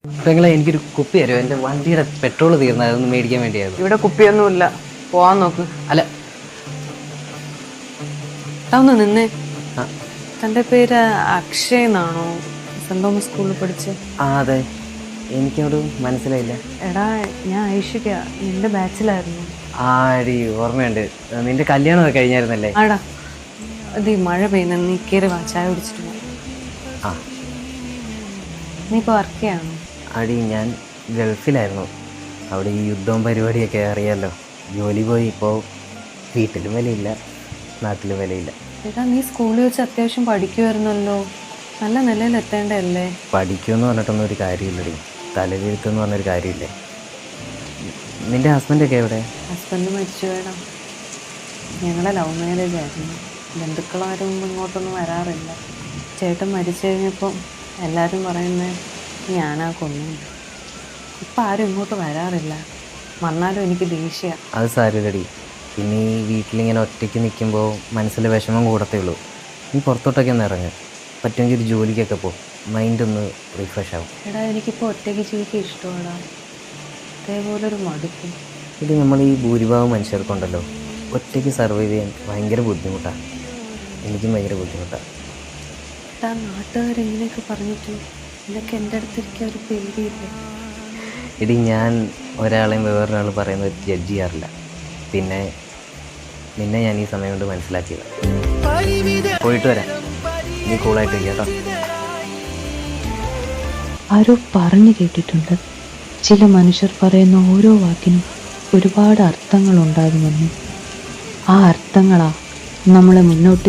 പെങ്ങളെ എനിക്കൊരു കുപ്പി തരുമോ? എൻ്റെ വണ്ടിയുടെ പെട്രോൾ തീർന്നത് അതൊന്ന് മേടിക്കാൻ വേണ്ടിയായിരുന്നു. ഇവിടെ കുപ്പിയൊന്നുമില്ല, പോവാൻ നോക്ക്. അല്ല ഒന്ന് നിന്നേ. ആ തൻ്റെ പേര് അക്ഷയ് എന്നാണോ? സെന്റ് തോമസ് സ്കൂളിൽ പഠിച്ച്? ആ അതെ, എനിക്കവിടെ മനസ്സിലായില്ല. എടാ, ഞാൻ ഐശ്വര്യ, നിന്റെ ബാച്ചിലായിരുന്നു. ആടി ഓർമ്മയുണ്ട്, നിന്റെ കല്യാണമൊക്കെ കഴിഞ്ഞായിരുന്നല്ലേ? ആടാ, അത് ഈ മഴ പെയ്യുന്ന, നീ കയറി വാ, ചായ കുടിച്ചിട്ട് പോ. ആ നീ ഇപ്പോൾ വർക്ക് ചെയ്യാണോ? ആടി ഞാൻ ഗൾഫിലായിരുന്നു. അവിടെ ഈ യുദ്ധവും പരിപാടിയൊക്കെ അറിയാമല്ലോ. ജോലി പോയി ഇപ്പോൾ വീട്ടിലും വിലയില്ല, നാട്ടിലും വിലയില്ല. എടാ, നീ സ്കൂളിൽ വെച്ച് അത്യാവശ്യം പഠിക്കുമായിരുന്നല്ലോ, നല്ല നിലയിൽ എത്തേണ്ടതല്ലേ? പഠിക്കുമെന്ന് പറഞ്ഞിട്ടൊന്നും ഒരു കാര്യമില്ലടി, തലവെഴുത്തെന്ന് പറഞ്ഞൊരു കാര്യമില്ലേ. നിന്റെ ഹസ്ബൻഡൊക്കെ എവിടെ? ഹസ്ബൻഡ് മരിച്ചു വേണം. ഞങ്ങളെ ലവ് മാരേജ് ആയിരുന്നു. ബന്ധുക്കളാരും ഇങ്ങോട്ടൊന്നും വരാറില്ല. ചേട്ടൻ മരിച്ചു കഴിഞ്ഞപ്പോൾ എല്ലാവരും പറയുന്നത് ഞാനാ കൊന്നു. ഇപ്പം ആരും ഇങ്ങോട്ട് വരാറില്ല, വന്നാലും എനിക്ക് ദേഷ്യ. അത് സാരമില്ലടി, പിന്നെ ഈ വീട്ടിലിങ്ങനെ ഒറ്റയ്ക്ക് നിൽക്കുമ്പോൾ മനസ്സിൽ വിഷമം കൂടത്തേ ഉള്ളൂ. നീ പുറത്തോട്ടൊക്കെ ഒന്ന് ഇറങ്ങ്, പറ്റുമെങ്കിൽ ഒരു ജോലിക്കൊക്കെ പോകും, മൈൻഡൊന്ന് റിഫ്രഷ് ആവും. എടാ, എനിക്കിപ്പോൾ ഒറ്റയ്ക്ക് ജീവിക്കാൻ ഇഷ്ടമാണ്. അതേപോലൊരു മടുക്കും. ഇത് നമ്മൾ ഈ ഭൂരിഭാഗം മനുഷ്യർക്കുണ്ടല്ലോ, ഒറ്റയ്ക്ക് സർവൈവ് ചെയ്യാൻ ഭയങ്കര ബുദ്ധിമുട്ടാണ്. എനിക്കും ഭയങ്കര ബുദ്ധിമുട്ടാണ്. എടാ, നാട്ടുകാരെങ്ങനെയൊക്കെ പറഞ്ഞിട്ട് നിനക്ക് എൻ്റെ അടുത്തിരിക്കാൻ ഒരു പേടിയില്ല? ഇടി ഞാൻ ഒരാളെയും വേറൊരാൾ പറയുന്നത് ജഡ്ജ് ചെയ്യാറില്ല. പിന്നെ നിന്നെ ഞാൻ ഈ സമയം കൊണ്ട് മനസ്സിലാക്കിയത്. പോയിട്ട് വരാം, നീ കൂളായിട്ട് കേട്ടോ. ആരോ പറഞ്ഞു കേട്ടിട്ടുണ്ട്, ചില മനുഷ്യർ പറയുന്ന ഓരോ വാക്കിനും ഒരുപാട് അർത്ഥങ്ങളുണ്ടാകുമെന്ന്. ആ അർത്ഥങ്ങളാ നമ്മളെ മുന്നോട്ട്